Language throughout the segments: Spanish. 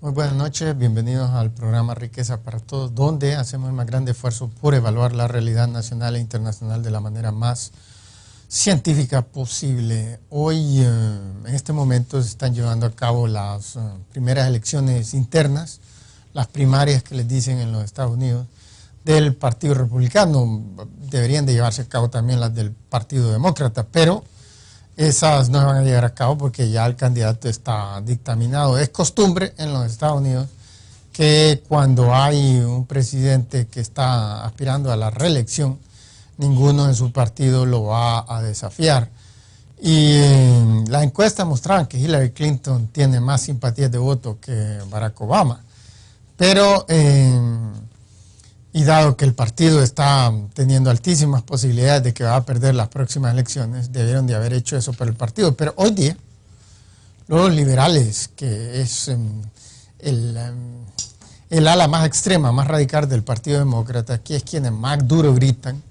Muy buenas noches, bienvenidos al programa Riqueza para Todos, donde hacemos el más grande esfuerzo por evaluar la realidad nacional e internacional de la manera más científica posible. Hoy, en este momento, se están llevando a cabo las primeras elecciones internas, las primarias que les dicen en los Estados Unidos, del Partido Republicano. Deberían de llevarse a cabo también las del Partido Demócrata, pero esas no se van a llevar a cabo porque ya el candidato está dictaminado. Es costumbre en los Estados Unidos que cuando hay un presidente que está aspirando a la reelección, ninguno en su partido lo va a desafiar. Y la encuesta mostraba que Hillary Clinton tiene más simpatías de voto que Barack Obama. Pero, y dado que el partido está teniendo altísimas posibilidades de que va a perder las próximas elecciones, debieron de haber hecho eso por el partido. Pero hoy día, los liberales, que es el ala más extrema, más radical del Partido Demócrata, que es quienes más duro gritan,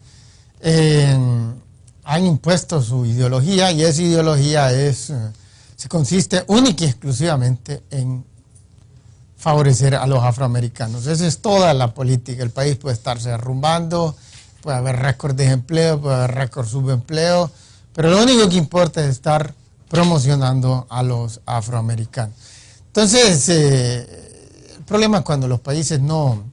han impuesto su ideología, y esa ideología se consiste única y exclusivamente en favorecer a los afroamericanos. Esa es toda la política. El país puede estarse derrumbando, puede haber récord de empleo, puede haber récord subempleo, pero lo único que importa es estar promocionando a los afroamericanos. Entonces, el problema es cuando los países no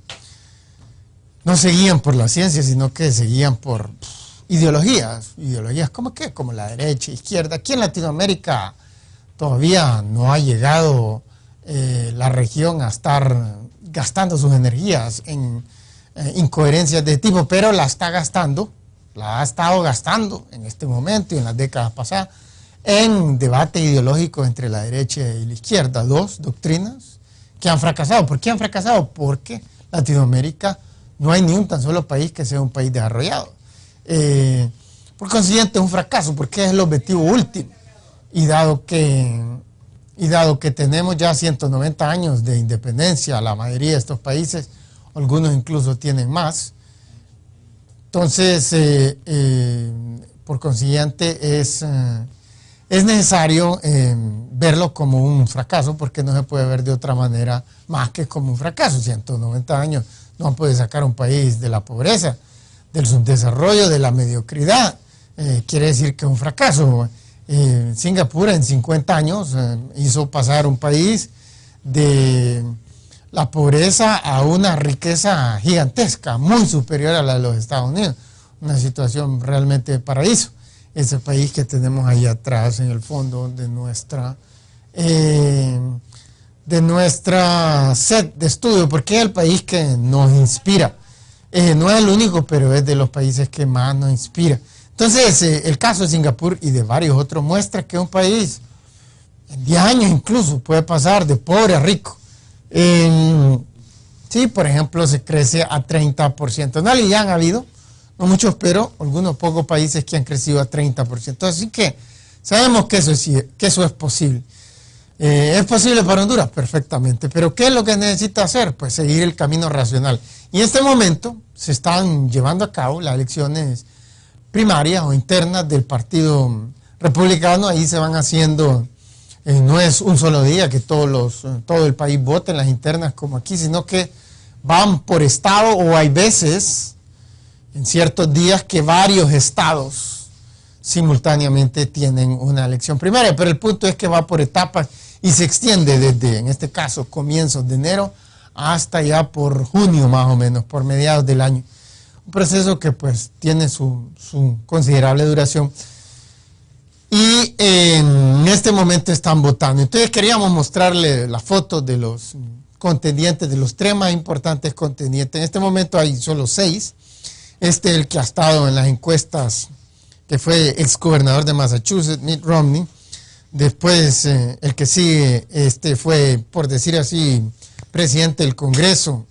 se guían por la ciencia, sino que se guían por ideologías como qué, como la derecha, izquierda. Aquí en Latinoamérica todavía no ha llegado la región a estar gastando sus energías en incoherencias de tipo, pero la ha estado gastando en este momento y en las décadas pasadas en debate ideológico entre la derecha y la izquierda, dos doctrinas que han fracasado. ¿Por qué han fracasado? Porque Latinoamérica no hay ni un tan solo país que sea un país desarrollado. Por consiguiente es un fracaso, porque es el objetivo último, y dado que tenemos ya 190 años de independencia, la mayoría de estos países, algunos incluso tienen más, entonces, por consiguiente, es necesario verlo como un fracaso, porque no se puede ver de otra manera más que como un fracaso. 190 años no puede sacar un país de la pobreza, del subdesarrollo, de la mediocridad. Quiere decir que es un fracaso. Singapur en 50 años hizo pasar un país de la pobreza a una riqueza gigantesca, muy superior a la de los Estados Unidos. Una situación realmente de paraíso. Ese país que tenemos ahí atrás en el fondo de nuestra set de estudio, porque es el país que nos inspira. No es el único, pero es de los países que más nos inspira. Entonces, el caso de Singapur y de varios otros muestra que un país en 10 años incluso puede pasar de pobre a rico. Sí, por ejemplo, se crece a 30%. No, ya han habido, no muchos, pero algunos pocos países que han crecido a 30%. Así que sabemos que eso es posible. ¿Es posible para Honduras? Perfectamente. Pero ¿qué es lo que necesita hacer? Pues seguir el camino racional. Y en este momento se están llevando a cabo las elecciones primarias o internas del Partido Republicano. Ahí se van haciendo, no es un solo día que todo el país vote en las internas como aquí, sino que van por estado, o hay veces, en ciertos días, que varios estados simultáneamente tienen una elección primaria. Pero el punto es que va por etapas y se extiende desde, en este caso, comienzos de enero hasta ya por junio más o menos, por mediados del año. Un proceso que pues tiene su considerable duración, y en este momento están votando. Entonces queríamos mostrarle las fotos de los contendientes, de los tres más importantes contendientes. En este momento hay solo 6. El que ha estado en las encuestas, que fue exgobernador de Massachusetts, Mitt Romney. Después el que sigue fue, por decir así, presidente del Congreso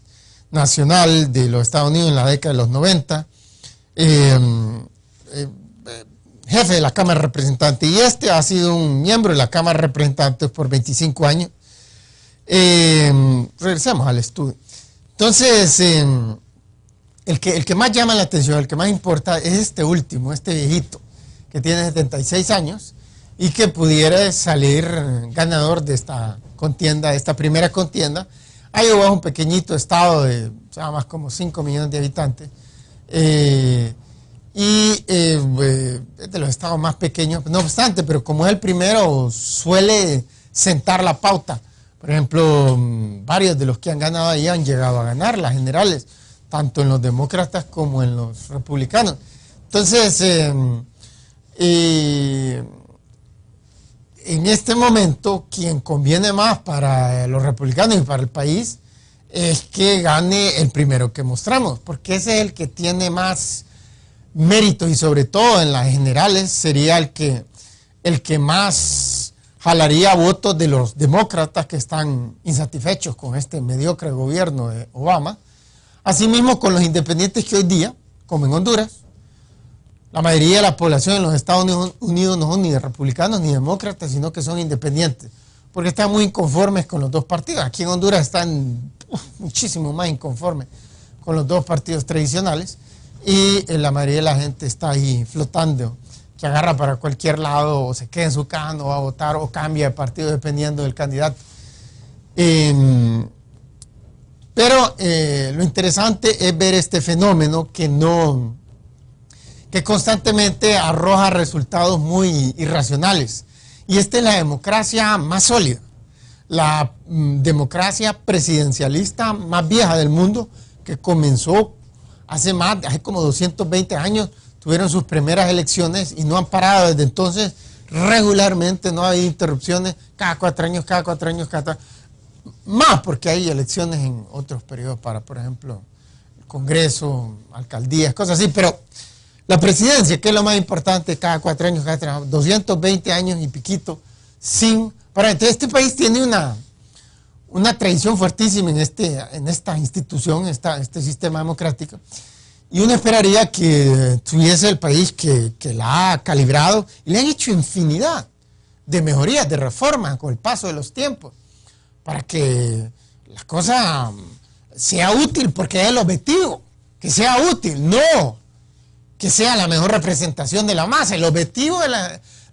Nacional de los Estados Unidos en la década de los 90, jefe de la Cámara de Representantes, y ha sido un miembro de la Cámara de Representantes por 25 años. Regresemos al estudio. Entonces, el que más llama la atención, el que más importa, es este último, este viejito, que tiene 76 años, y que pudiera salir ganador de esta contienda, de esta primera contienda. Iowa es un pequeñito estado de más como 5 millones de habitantes, es de los estados más pequeños, no obstante, pero como es el primero, suele sentar la pauta. Por ejemplo, varios de los que han ganado ahí han llegado a ganar las generales, tanto en los demócratas como en los republicanos. Entonces, en este momento, quien conviene más para los republicanos y para el país es que gane el primero que mostramos, porque ese es el que tiene más mérito y sobre todo en las generales sería el que más jalaría votos de los demócratas que están insatisfechos con este mediocre gobierno de Obama. Asimismo, con los independientes que hoy día, como en Honduras, la mayoría de la población en los Estados Unidos no son ni republicanos ni demócratas, sino que son independientes, porque están muy inconformes con los dos partidos. Aquí en Honduras están muchísimo más inconformes con los dos partidos tradicionales y la mayoría de la gente está ahí flotando, que agarra para cualquier lado o se queda en su casa, no va a votar o cambia de partido dependiendo del candidato. Pero lo interesante es ver este fenómeno que constantemente arroja resultados muy irracionales. Y esta es la democracia más sólida, la democracia presidencialista más vieja del mundo, que comenzó hace como 220 años, tuvieron sus primeras elecciones y no han parado desde entonces regularmente, no ha habido interrupciones, cada 4 años, más porque hay elecciones en otros periodos para, por ejemplo, el Congreso, alcaldías, cosas así, pero la presidencia, que es lo más importante, cada 4 años, 220 años y piquito, entonces este país tiene una tradición fuertísima en esta institución, este sistema democrático, y uno esperaría que tuviese el país que la ha calibrado y le han hecho infinidad de mejorías, de reformas con el paso de los tiempos, para que la cosa sea útil, porque es el objetivo, que sea útil, no que sea la mejor representación de la masa. El objetivo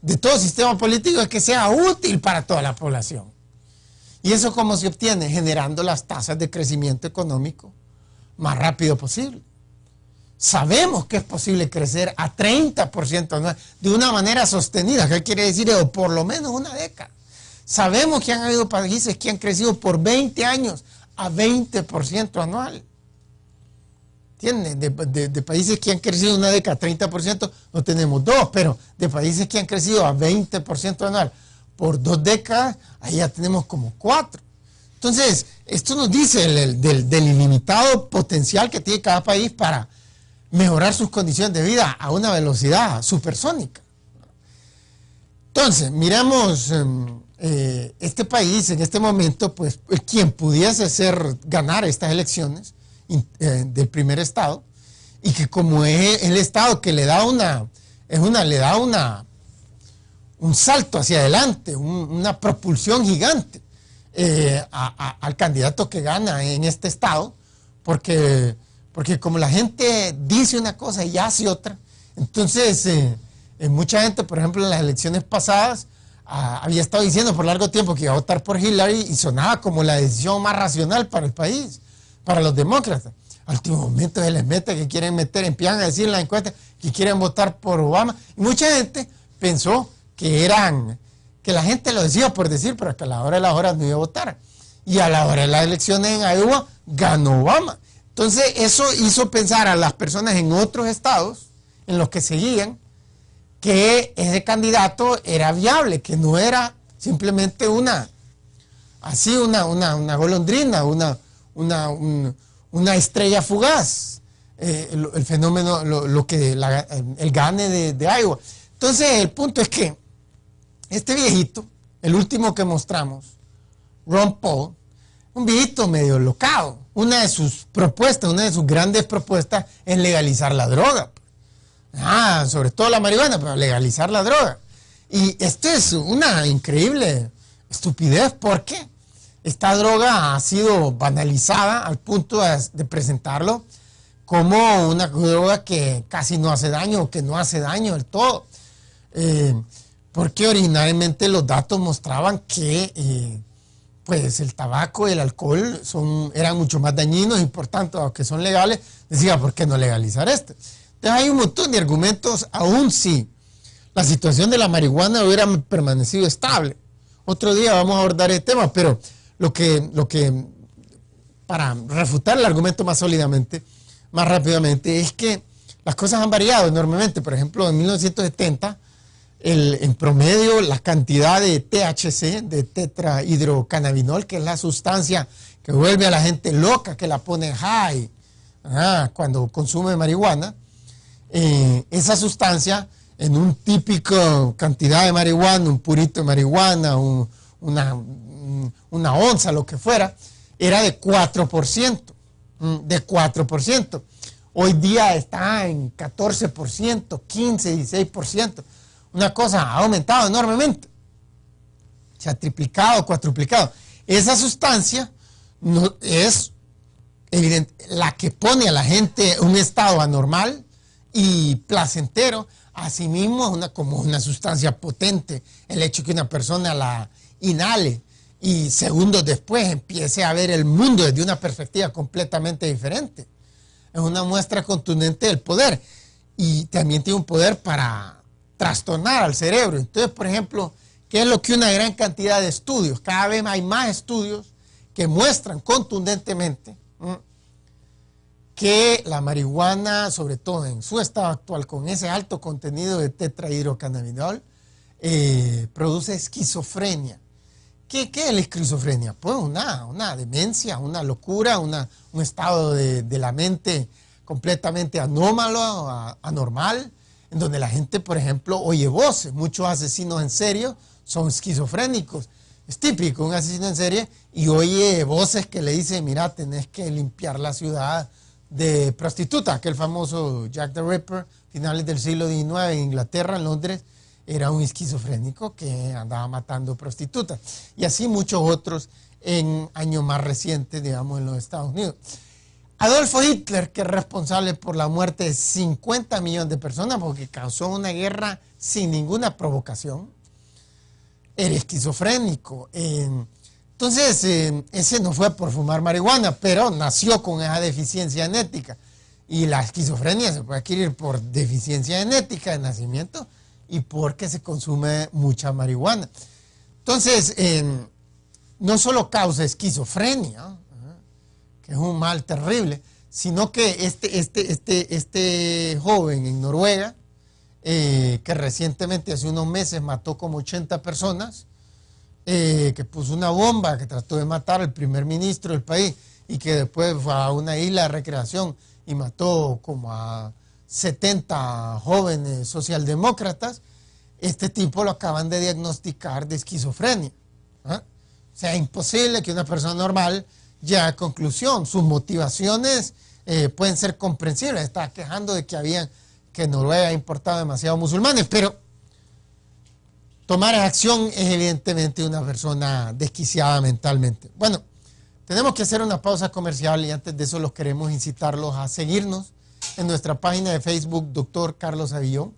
de todo sistema político es que sea útil para toda la población. ¿Y eso cómo se obtiene? Generando las tasas de crecimiento económico más rápido posible. Sabemos que es posible crecer a 30% anual de una manera sostenida. ¿Qué quiere decir? O por lo menos una década. Sabemos que han habido países que han crecido por 20 años a 20% anual. ¿Entienden? De países que han crecido una década a 30%, no tenemos 2, pero de países que han crecido a 20% anual por 2 décadas, ahí ya tenemos como 4. Entonces, esto nos dice del ilimitado potencial que tiene cada país para mejorar sus condiciones de vida a una velocidad supersónica. Entonces, miramos este país en este momento, pues quien pudiese ganar estas elecciones del primer estado, y que como es el estado que le da un salto hacia adelante, una propulsión gigante al candidato que gana en este estado, porque como la gente dice una cosa y hace otra, entonces mucha gente, por ejemplo, en las elecciones pasadas, había estado diciendo por largo tiempo que iba a votar por Hillary y sonaba como la decisión más racional para el país, para los demócratas. Al último momento se les mete que empiezan a decir en la encuesta que quieren votar por Obama. Y mucha gente pensó que la gente lo decía por decir, pero que a la hora de las horas no iba a votar. Y a la hora de las elecciones en Iowa ganó Obama. Entonces eso hizo pensar a las personas en otros estados en los que seguían que ese candidato era viable, que no era simplemente una golondrina, una estrella fugaz, el fenómeno, el gane de Iowa. Entonces el punto es que este viejito, el último que mostramos, Ron Paul, un viejito medio locado, una de sus grandes propuestas es legalizar la droga. Sobre todo la marihuana, pero legalizar la droga. Y esto es una increíble estupidez porque esta droga ha sido banalizada al punto de presentarlo como una droga que casi no hace daño o que no hace daño del todo. porque originalmente los datos mostraban que pues el tabaco y el alcohol eran mucho más dañinos y por tanto, aunque son legales, decía, ¿por qué no legalizar esto? Entonces hay un montón de argumentos, aún si la situación de la marihuana hubiera permanecido estable. Otro día vamos a abordar el tema, pero para refutar el argumento más sólidamente, más rápidamente, es que las cosas han variado enormemente. Por ejemplo, en 1970, en promedio, la cantidad de THC, de tetrahidrocannabinol, que es la sustancia que vuelve a la gente loca, que la pone high cuando consume marihuana, esa sustancia en un típico cantidad de marihuana, un purito de marihuana, una onza, lo que fuera, era de 4%, de 4%. Hoy día está en 14%, 15, 16%. Una cosa ha aumentado enormemente. Se ha triplicado, cuatruplicado. Esa sustancia no es evidente, la que pone a la gente en un estado anormal y placentero. Asimismo, como una sustancia potente, el hecho que una persona la inhale y segundos después empiece a ver el mundo desde una perspectiva completamente diferente. Es una muestra contundente del poder y también tiene un poder para trastornar al cerebro. Entonces, por ejemplo, ¿qué es lo que una gran cantidad de estudios? Cada vez hay más estudios que muestran contundentemente que la marihuana, sobre todo en su estado actual, con ese alto contenido de tetrahidrocannabinol, produce esquizofrenia. ¿Qué es la esquizofrenia? Pues una demencia, una locura, un estado de la mente completamente anómalo, anormal, en donde la gente, por ejemplo, oye voces. Muchos asesinos en serie son esquizofrénicos. Es típico un asesino en serie y oye voces que le dicen, mira, tenés que limpiar la ciudad de prostitutas. Aquel famoso Jack the Ripper, finales del siglo XIX en Inglaterra, en Londres, era un esquizofrénico que andaba matando prostitutas. Y así muchos otros en años más recientes, digamos, en los Estados Unidos. Adolfo Hitler, que es responsable por la muerte de 50 millones de personas porque causó una guerra sin ninguna provocación, era esquizofrénico. Entonces, ese no fue por fumar marihuana, pero nació con esa deficiencia genética. Y la esquizofrenia se puede adquirir por deficiencia genética de nacimiento y porque se consume mucha marihuana. Entonces, no solo causa esquizofrenia, que es un mal terrible, sino que este joven en Noruega, que recientemente, hace unos meses, mató como 80 personas, que puso una bomba, que trató de matar al primer ministro del país y que después fue a una isla de recreación y mató como a 70 jóvenes socialdemócratas. Este tipo lo acaban de diagnosticar de esquizofrenia. O sea, es imposible que una persona normal llegue a conclusión. Sus motivaciones pueden ser comprensibles. Estaba quejando de que Noruega ha importado demasiados musulmanes, pero tomar acción es evidentemente una persona desquiciada mentalmente. Bueno, tenemos que hacer una pausa comercial y antes de eso los queremos incitarlos a seguirnos en nuestra página de Facebook, Dr. Carlos Avillón,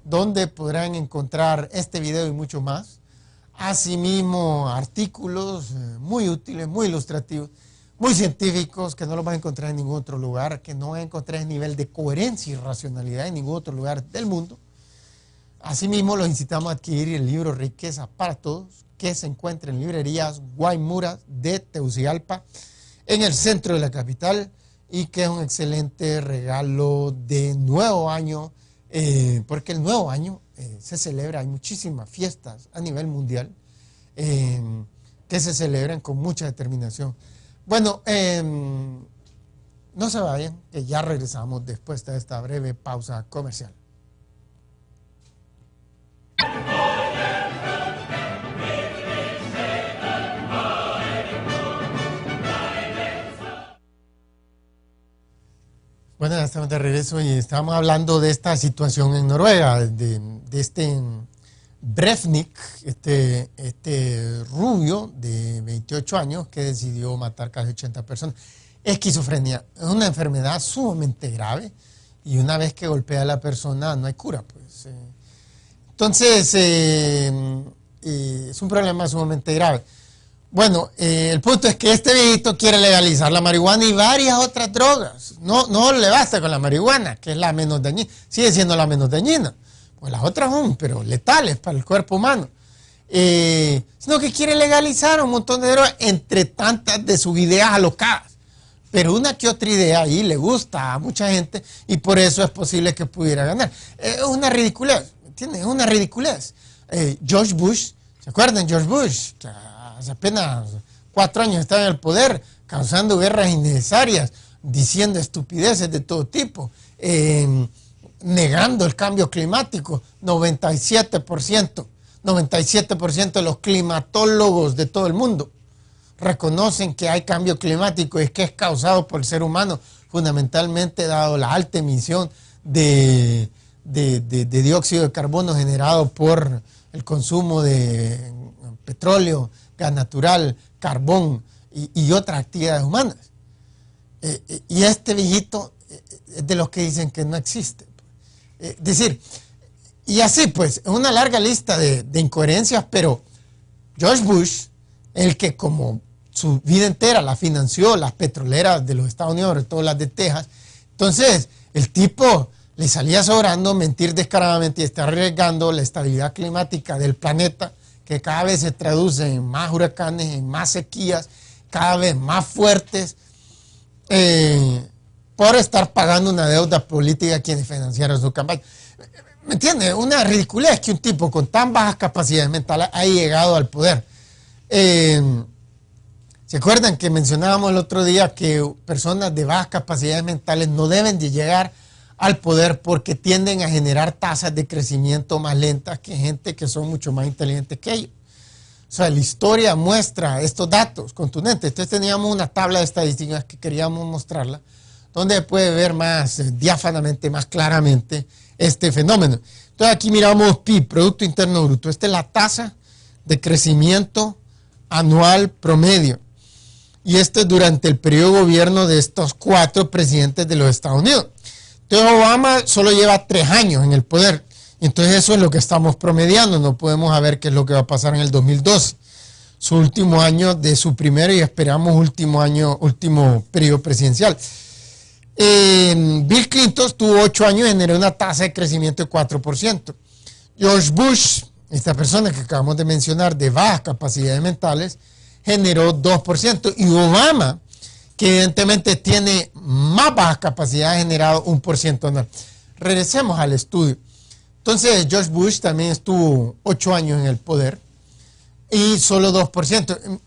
donde podrán encontrar este video y mucho más. Asimismo, artículos muy útiles, muy ilustrativos, muy científicos, que no los van a encontrar en ningún otro lugar, que no van a encontrar el nivel de coherencia y racionalidad en ningún otro lugar del mundo. Asimismo, los incitamos a adquirir el libro Riqueza para Todos, que se encuentra en librerías Guaymuras de Tegucigalpa, en el centro de la capital, y que es un excelente regalo de nuevo año, porque el nuevo año se celebra, hay muchísimas fiestas a nivel mundial que se celebran con mucha determinación. Bueno, no se vayan, que ya regresamos después de esta breve pausa comercial. Bueno, ya estamos de regreso y estamos hablando de esta situación en Noruega, de este Breivik, este rubio de 28 años que decidió matar casi 80 personas. Esquizofrenia es una enfermedad sumamente grave y una vez que golpea a la persona no hay cura, pues. Entonces, es un problema sumamente grave. Bueno, el punto es que este viejito quiere legalizar la marihuana y varias otras drogas. No le basta con la marihuana, que es la menos dañina. Sigue siendo la menos dañina. Pues las otras son, pero letales para el cuerpo humano. Sino que quiere legalizar un montón de drogas entre tantas de sus ideas alocadas. Pero una que otra idea ahí le gusta a mucha gente y por eso es posible que pudiera ganar. Es una ridiculez, ¿entiendes? Es una ridiculez. George Bush, ¿se acuerdan? George Bush, que hace apenas 4 años estaba en el poder, causando guerras innecesarias, diciendo estupideces de todo tipo, negando el cambio climático. 97% de los climatólogos de todo el mundo reconocen que hay cambio climático y es que es causado por el ser humano, fundamentalmente dado la alta emisión de dióxido de carbono generado por el consumo de petróleo, gas natural, carbón y otras actividades humanas. Y este viejito es de los que dicen que no existe. Es decir, y así pues, es una larga lista de incoherencias, pero George Bush, el que como su vida entera la financió, las petroleras de los Estados Unidos, sobre todo las de Texas, entonces el tipo le salía sobrando mentir descaradamente y estar arriesgando la estabilidad climática del planeta, que cada vez se traduce en más huracanes, en más sequías, cada vez más fuertes, por estar pagando una deuda política a quienes financiaron su campaña. ¿Me entiendes? Una ridiculez que un tipo con tan bajas capacidades mentales haya llegado al poder. ¿Se acuerdan que mencionábamos el otro día que personas de bajas capacidades mentales no deben de llegar al poder porque tienden a generar tasas de crecimiento más lentas que gente que son mucho más inteligentes que ellos? O sea, la historia muestra estos datos contundentes. Entonces teníamos una tabla de estadísticas que queríamos mostrarla, donde puede ver más diáfanamente, más claramente este fenómeno. Entonces aquí miramos PIB, Producto Interno Bruto. Esta es la tasa de crecimiento anual promedio. Y esto es durante el periodo de gobierno de estos 4 presidentes de los Estados Unidos. Entonces Obama solo lleva 3 años en el poder. Entonces eso es lo que estamos promediando. No podemos saber qué es lo que va a pasar en el 2012. Su último año de su primero y esperamos último periodo presidencial. Bill Clinton tuvo 8 años y generó una tasa de crecimiento de 4%. George Bush, esta persona que acabamos de mencionar de bajas capacidades mentales, generó 2%. Y Obama, que evidentemente tiene más bajas capacidades, ha generado 1% anual. Regresemos al estudio. Entonces, George Bush también estuvo 8 años en el poder y solo 2%.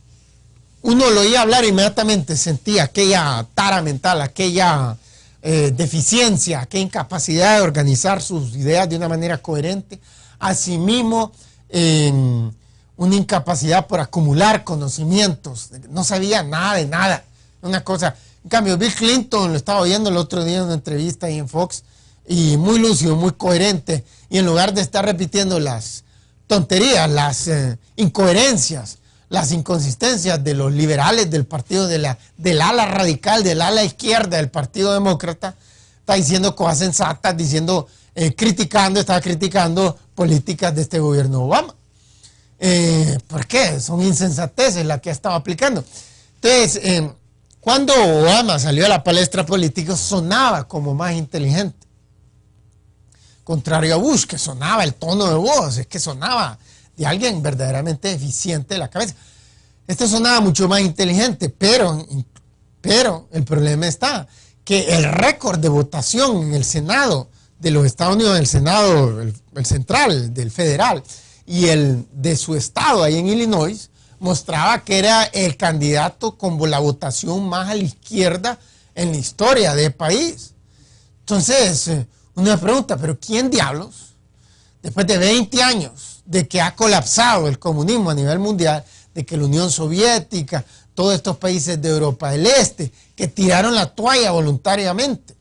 Uno lo oía hablar inmediatamente, sentía aquella tara mental, aquella deficiencia, aquella incapacidad de organizar sus ideas de una manera coherente. Asimismo, una incapacidad por acumular conocimientos. No sabía nada de nada. Una cosa. En cambio, Bill Clinton, lo estaba oyendo el otro día en una entrevista ahí en Fox, y muy lúcido, muy coherente, y en lugar de estar repitiendo las tonterías, las incoherencias, las inconsistencias de los liberales del partido, del ala radical, del ala izquierda del Partido Demócrata, está diciendo cosas sensatas, estaba criticando políticas de este gobierno Obama. ¿Por qué? Son insensateces las que ha estado aplicando. Entonces, cuando Obama salió a la palestra política, sonaba como más inteligente. Contrario a Bush, que sonaba el tono de voz, es que sonaba de alguien verdaderamente eficiente de la cabeza. Este sonaba mucho más inteligente, pero el problema está que el récord de votación en el Senado de los Estados Unidos, el Senado, el central, del federal, y el de su estado, ahí en Illinois, mostraba que era el candidato con la votación más a la izquierda en la historia del país. Entonces, uno me pregunta, ¿pero quién diablos, después de 20 años de que ha colapsado el comunismo a nivel mundial, de que la Unión Soviética, todos estos países de Europa del Este, que tiraron la toalla voluntariamente,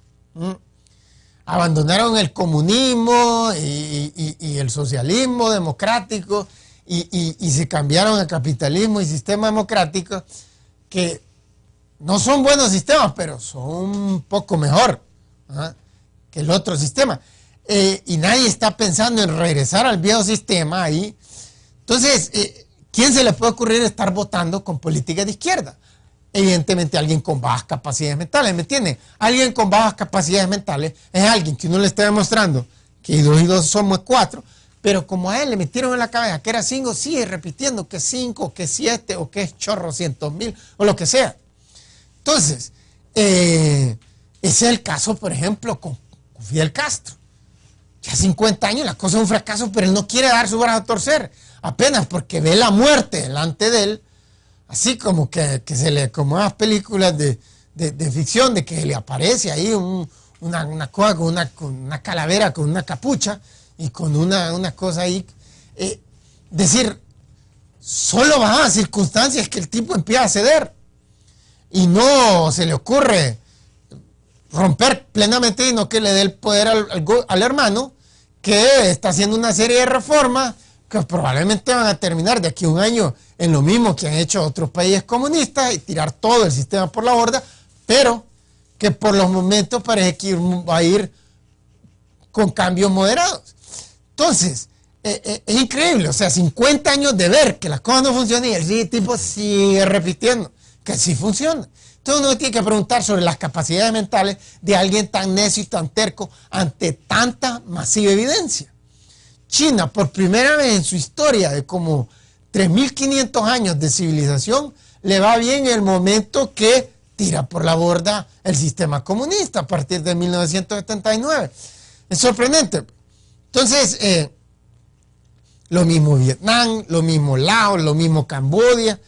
abandonaron el comunismo y el socialismo democrático y se cambiaron al capitalismo y sistema democrático, que no son buenos sistemas, pero son un poco mejor que el otro sistema. y nadie está pensando en regresar al viejo sistema ahí. Entonces, ¿quién se le puede ocurrir estar votando con políticas de izquierda? Evidentemente alguien con bajas capacidades mentales, ¿me entienden? Alguien con bajas capacidades mentales es alguien que uno le está demostrando que 2 y 2 somos 4, pero como a él le metieron en la cabeza que era 5, sigue repitiendo que 5, que 7 o que es chorro 100,000 o lo que sea. Entonces, ese es el caso, por ejemplo, con Fidel Castro. Ya 50 años, la cosa es un fracaso, pero él no quiere dar su brazo a torcer, apenas porque ve la muerte delante de él, así como que se le, como las películas de ficción, de que le aparece ahí una cosa con una calavera, con una capucha y con una cosa ahí. Decir, solo van a circunstancias que el tipo empieza a ceder y no se le ocurre romper plenamente, y no que le dé el poder al hermano, que está haciendo una serie de reformas que probablemente van a terminar de aquí a un año en lo mismo que han hecho otros países comunistas y tirar todo el sistema por la borda, pero que por los momentos parece que va a ir con cambios moderados. Entonces, es increíble, o sea, 50 años de ver que las cosas no funcionan y el tipo sigue repitiendo que sí funciona. Entonces uno tiene que preguntar sobre las capacidades mentales de alguien tan necio y tan terco ante tanta masiva evidencia. China, por primera vez en su historia de como 3.500 años de civilización, le va bien el momento que tira por la borda el sistema comunista a partir de 1979. Es sorprendente. Entonces, lo mismo Vietnam, lo mismo Laos, lo mismo Camboya.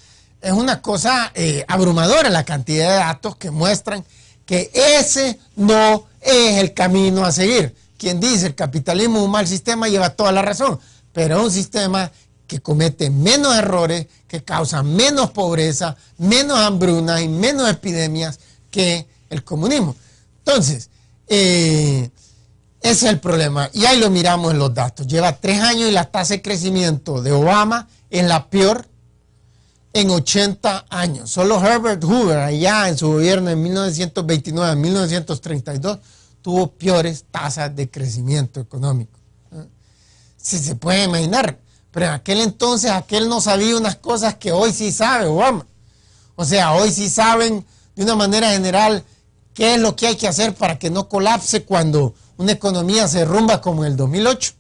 Es una cosa abrumadora la cantidad de datos que muestran que ese no es el camino a seguir. Quien dice el capitalismo es un mal sistema lleva toda la razón, pero es un sistema que comete menos errores, que causa menos pobreza, menos hambrunas y menos epidemias que el comunismo. Entonces, ese es el problema. Y ahí lo miramos en los datos. Lleva 3 años y la tasa de crecimiento de Obama es la peor en 80 años. Solo Herbert Hoover, allá en su gobierno en 1929 a 1932, tuvo peores tasas de crecimiento económico. Si se puede imaginar, pero en aquel entonces aquel no sabía unas cosas que hoy sí sabe Obama. O sea, hoy sí saben de una manera general qué es lo que hay que hacer para que no colapse cuando una economía se derrumba como en el 2008.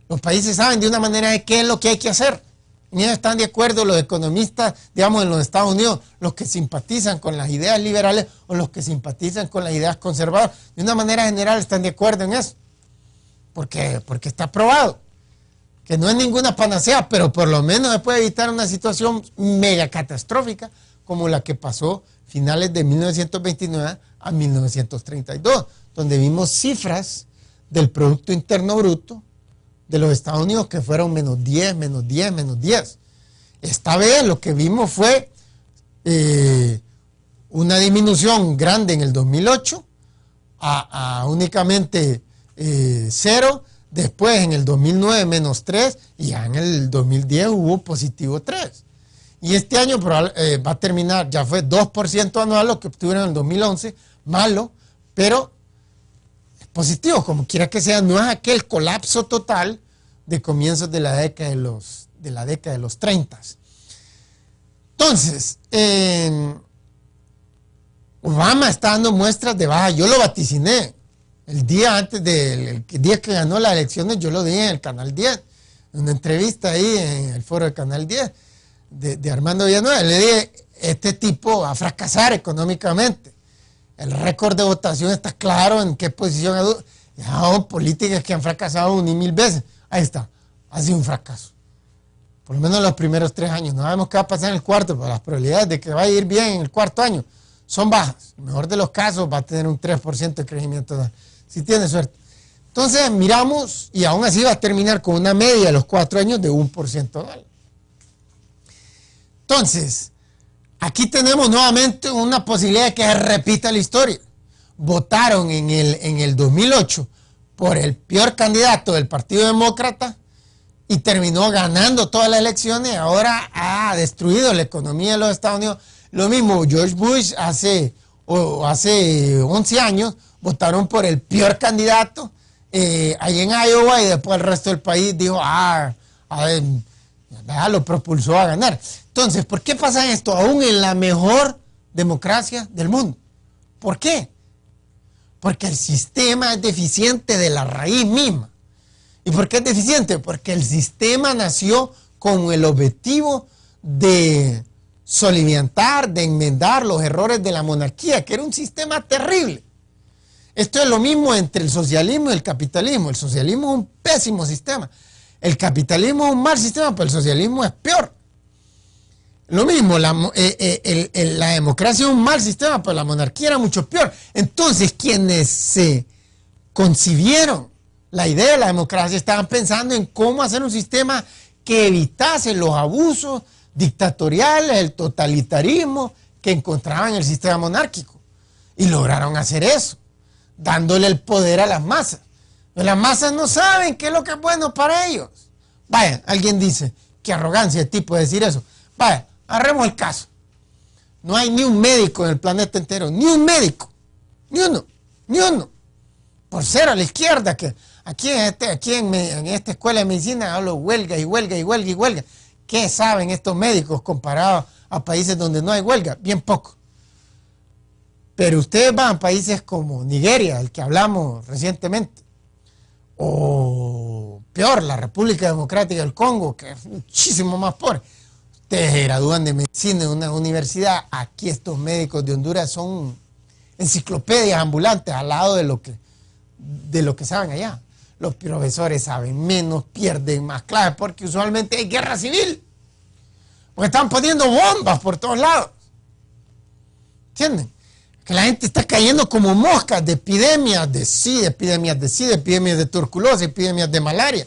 Los países saben de una manera de qué es lo que hay que hacer. Ni están de acuerdo los economistas, digamos, en los Estados Unidos, los que simpatizan con las ideas liberales o los que simpatizan con las ideas conservadoras. De una manera general están de acuerdo en eso. Porque está probado. Que no es ninguna panacea, pero por lo menos se puede evitar una situación mega catastrófica como la que pasó finales de 1929 a 1932, donde vimos cifras del Producto Interno Bruto de los Estados Unidos que fueron menos 10, menos 10, menos 10. Esta vez lo que vimos fue una disminución grande en el 2008 a únicamente 0, después en el 2009 menos 3 y ya en el 2010 hubo positivo 3. Y este año va a terminar, ya fue 2% anual lo que obtuvieron en el 2011, malo, pero positivo, como quiera que sea, no es aquel colapso total de comienzos de la década de los 30. Entonces, Obama está dando muestras de baja. Yo lo vaticiné el día antes del día que ganó las elecciones, yo lo dije en el Canal 10, en una entrevista ahí en el foro del Canal 10 de Armando Villanueva. Le dije, este tipo va a fracasar económicamente. El récord de votación está claro en qué posición. Son políticas que han fracasado 1,000 veces. Ahí está, ha sido un fracaso. Por lo menos los primeros 3 años. No sabemos qué va a pasar en el cuarto, pero las probabilidades de que vaya a ir bien en el cuarto año son bajas. En el mejor de los casos va a tener un 3% de crecimiento, si tiene suerte. Entonces miramos y aún así va a terminar con una media de los 4 años de 1% anual. Entonces, aquí tenemos nuevamente una posibilidad de que se repita la historia. Votaron en el 2008 por el peor candidato del Partido Demócrata y terminó ganando todas las elecciones. Ahora ha destruido la economía de los Estados Unidos. Lo mismo George Bush hace 11 años votaron por el peor candidato ahí en Iowa, y después el resto del país dijo, lo propulsó a ganar. Entonces, ¿por qué pasa esto aún en la mejor democracia del mundo? ¿Por qué? Porque el sistema es deficiente de la raíz misma. ¿Y por qué es deficiente? Porque el sistema nació con el objetivo de soliviantar, de enmendar los errores de la monarquía, que era un sistema terrible. Esto es lo mismo entre el socialismo y el capitalismo. El socialismo es un pésimo sistema. El capitalismo es un mal sistema, pero el socialismo es peor. Lo mismo, la democracia es un mal sistema, pero la monarquía era mucho peor. Entonces, quienes se concibieron la idea de la democracia estaban pensando en cómo hacer un sistema que evitase los abusos dictatoriales, el totalitarismo que encontraban en el sistema monárquico. Y lograron hacer eso, dándole el poder a las masas. Pero las masas no saben qué es lo que es bueno para ellos. Vaya, alguien dice, qué arrogancia el tipo de decir eso. Vaya, agarremos el caso. No hay ni un médico en el planeta entero, ni un médico, ni uno. Por cero a la izquierda, que aquí en esta escuela de medicina hablo huelga y huelga y huelga y huelga. ¿Qué saben estos médicos comparados a países donde no hay huelga? Bien poco. Pero ustedes van a países como Nigeria, el que hablamos recientemente, o peor, la República Democrática del Congo, que es muchísimo más pobre. Ustedes se gradúan de medicina en una universidad. Aquí estos médicos de Honduras son enciclopedias ambulantes al lado de lo que saben allá. Los profesores saben menos, pierden más clases, porque usualmente hay guerra civil. Porque están poniendo bombas por todos lados. ¿Entienden? Que la gente está cayendo como moscas de epidemias de SIDA, epidemias de tuberculosis, epidemias de malaria.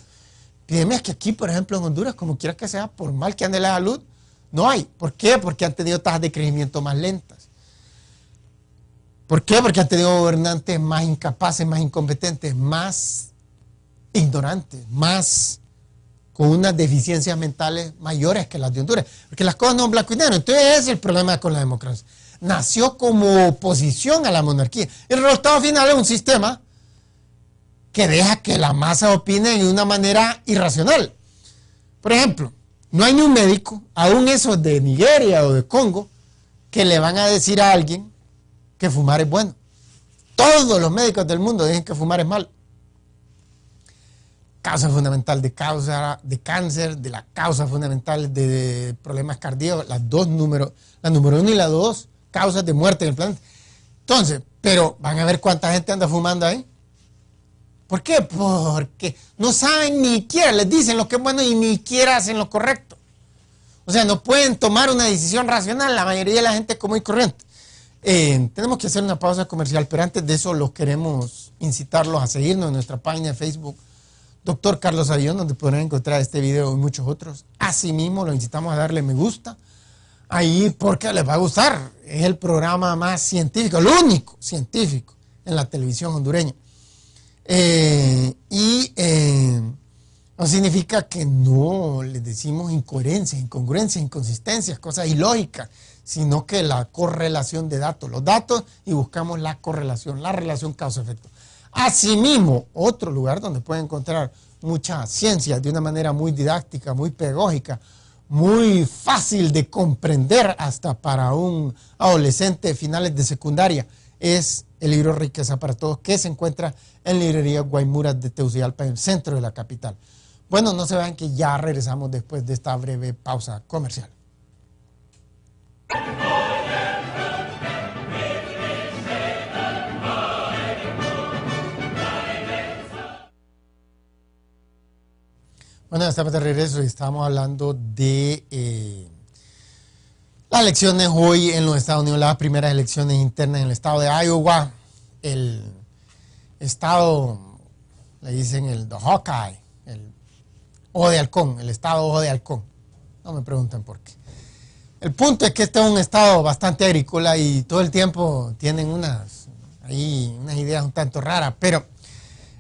Epidemias que aquí, por ejemplo, en Honduras, como quiera que sea, por mal que ande la salud, no hay. ¿Por qué? Porque han tenido tasas de crecimiento más lentas. ¿Por qué? Porque han tenido gobernantes más incapaces, más incompetentes, más ignorantes, más con unas deficiencias mentales mayores que las de Honduras. Porque las cosas no son blanco y negro. Entonces ese es el problema con la democracia. Nació como oposición a la monarquía. El resultado final es un sistema que deja que la masa opine de una manera irracional. Por ejemplo, no hay ni un médico, aún esos de Nigeria o de Congo, que le van a decir a alguien que fumar es bueno. Todos los médicos del mundo dicen que fumar es malo. Causa fundamental de cáncer, de la causa fundamental de problemas cardíacos, la número 1 y la 2, causas de muerte en el planeta. Entonces, pero van a ver cuánta gente anda fumando ahí. ¿Por qué? Porque no saben ni siquiera, les dicen lo que es bueno y ni siquiera hacen lo correcto. O sea, no pueden tomar una decisión racional, la mayoría de la gente es común y corriente. Tenemos que hacer una pausa comercial, pero antes de eso los queremos incitarlos a seguirnos en nuestra página de Facebook, Dr. Carlos Avión, donde podrán encontrar este video y muchos otros. Asimismo, los incitamos a darle me gusta ahí porque les va a gustar. Es el programa más científico, el único científico en la televisión hondureña. No significa que no les decimos incoherencias, incongruencias, inconsistencias, cosas ilógicas, sino que la correlación de datos, los datos, y buscamos la correlación, la relación causa-efecto. Asimismo, otro lugar donde pueden encontrar mucha ciencia de una manera muy didáctica, muy pedagógica, muy fácil de comprender hasta para un adolescente de finales de secundaria, es el libro Riqueza para Todos, que se encuentra en librería Guaymuras de Tegucigalpa, en el centro de la capital. Bueno, no se vean que ya regresamos después de esta breve pausa comercial. Bueno, estamos de regreso y estamos hablando de las elecciones hoy en los Estados Unidos, las primeras elecciones internas en el estado de Iowa, el estado, le dicen el Hawkeye, el Ojo de Halcón, el estado Ojo de Halcón. No me pregunten por qué. El punto es que este es un estado bastante agrícola y todo el tiempo tienen unas ideas un tanto raras, pero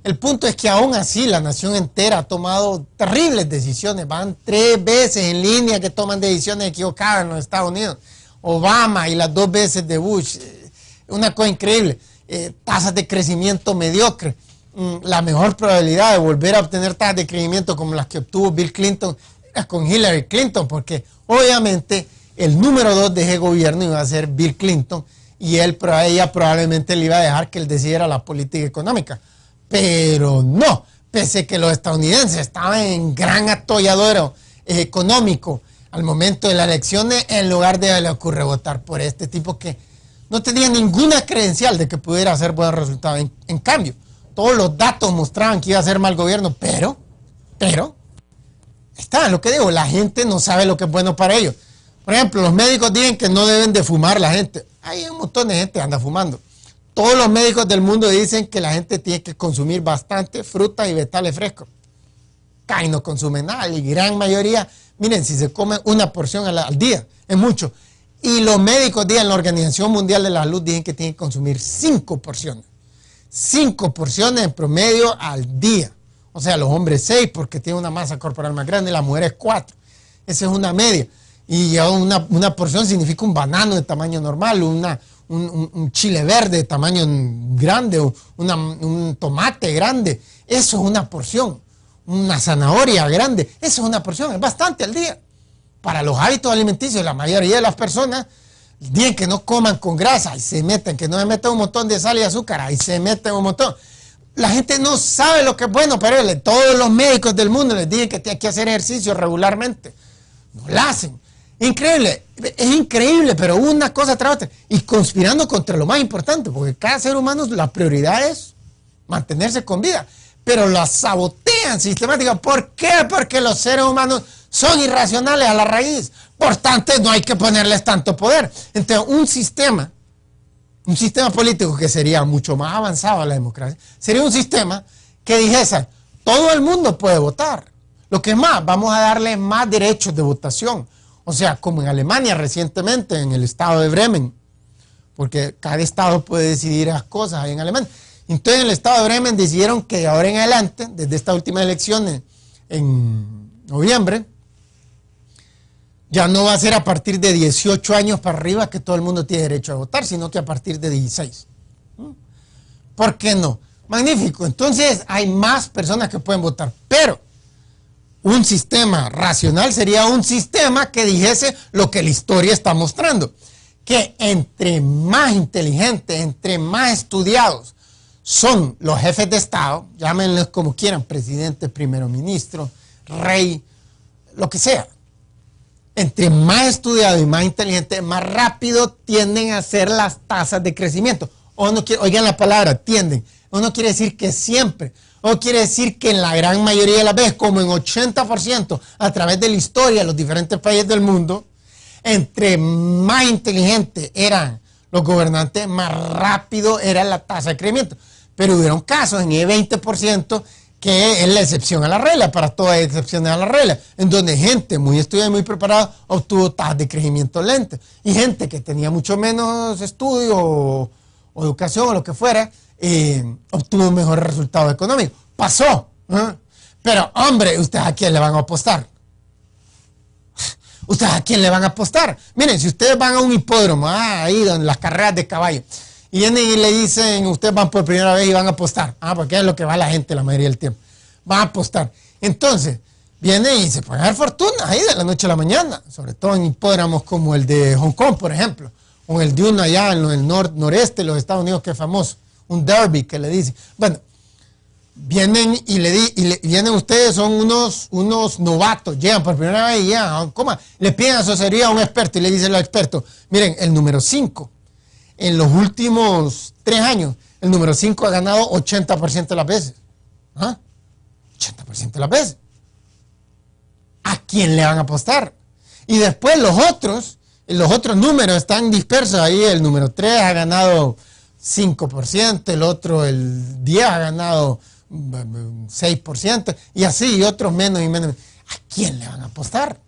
el punto es que aún así la nación entera ha tomado terribles decisiones. Van 3 veces en línea que toman decisiones equivocadas en los Estados Unidos. Obama y las 2 veces de Bush. Una cosa increíble. Tasas de crecimiento mediocre. la mejor probabilidad de volver a obtener tasas de crecimiento como las que obtuvo Bill Clinton con Hillary Clinton, porque obviamente el número 2 de ese gobierno iba a ser Bill Clinton y ella probablemente le iba a dejar que él decidiera la política económica. Pero no, pese a que los estadounidenses estaban en gran atolladero económico al momento de las elecciones, en lugar de le ocurre votar por este tipo que no tenía ninguna credencial de que pudiera hacer buenos resultados. En cambio, todos los datos mostraban que iba a ser mal gobierno, pero, está lo que digo, la gente no sabe lo que es bueno para ellos. Por ejemplo, los médicos dicen que no deben de fumar la gente. Hay un montón de gente que anda fumando. Todos los médicos del mundo dicen que la gente tiene que consumir bastante fruta y vegetales frescos. Casi no consumen nada, y gran mayoría, miren, si se come una porción al día, es mucho. Y los médicos dicen, la Organización Mundial de la Salud dicen que tienen que consumir 5 porciones. 5 porciones en promedio al día. O sea, los hombres 6 porque tienen una masa corporal más grande, las mujeres 4. Esa es una media. Y ya una porción significa un banano de tamaño normal, un chile verde de tamaño grande, un tomate grande. Eso es una porción. Una zanahoria grande. Eso es una porción, es bastante al día. Para los hábitos alimenticios, la mayoría de las personas dicen que no coman con grasa y se meten, que no se meten un montón de sal y azúcar, ahí se meten un montón. La gente no sabe lo que es bueno para ellos. Todos los médicos del mundo les dicen que tienen que hacer ejercicio regularmente. No lo hacen. Increíble, es increíble, pero una cosa tras otra. Y conspirando contra lo más importante, porque cada ser humano la prioridad es mantenerse con vida. Pero la sabotean sistemáticamente. ¿Por qué? Porque los seres humanos son irracionales a la raíz. Por tanto, no hay que ponerles tanto poder. Entonces, un sistema político que sería mucho más avanzado a la democracia, sería un sistema que dijese, todo el mundo puede votar. Lo que es más, vamos a darle más derechos de votación. O sea, como en Alemania recientemente, en el estado de Bremen, porque cada estado puede decidir las cosas ahí en Alemania. Entonces, en el estado de Bremen decidieron que de ahora en adelante, desde esta última elección en noviembre, ya no va a ser a partir de 18 años para arriba que todo el mundo tiene derecho a votar, sino que a partir de 16. ¿Por qué no? Magnífico. Entonces hay más personas que pueden votar. Pero un sistema racional sería un sistema que dijese lo que la historia está mostrando. Que entre más inteligentes, entre más estudiados son los jefes de Estado, llámenlos como quieran, presidente, primer ministro, rey, lo que sea. Entre más estudiado y más inteligente, más rápido tienden a ser las tasas de crecimiento. Oigan la palabra, tienden. No quiere decir que siempre. No quiere decir que en la gran mayoría de las veces, como en 80% a través de la historia de los diferentes países del mundo, entre más inteligentes eran los gobernantes, más rápido era la tasa de crecimiento. Pero hubieron casos en el 20% que es la excepción a la regla, para todas las excepciones a la regla, en donde gente muy estudiada y muy preparada obtuvo tasas de crecimiento lentas, y gente que tenía mucho menos estudio o educación o lo que fuera, obtuvo mejores resultados económicos. Pasó. Pero, hombre, ¿ustedes a quién le van a apostar? ¿Ustedes a quién le van a apostar? Miren, si ustedes van a un hipódromo, ahí donde las carreras de caballo, y vienen y le dicen, ustedes van por primera vez y van a apostar. Porque es lo que va la gente la mayoría del tiempo. Van a apostar. Entonces, vienen y se pueden dar fortunas ahí de la noche a la mañana. Sobre todo en hipódromos como el de Hong Kong, por ejemplo. O el de uno allá en el noreste de los Estados Unidos, que es famoso. Un derby que le dicen. Bueno, vienen y vienen ustedes, son unos novatos. Llegan por primera vez y llegan, le piden asesoría a un experto y le dicen al experto, miren, el número 5. En los últimos 3 años, el número 5 ha ganado 80% de las veces. 80% de las veces. ¿A quién le van a apostar? Y después los otros números están dispersos. Ahí el número 3 ha ganado 5%, el otro, el 10 ha ganado 6%, y así, y otros menos y menos. ¿A quién le van a apostar?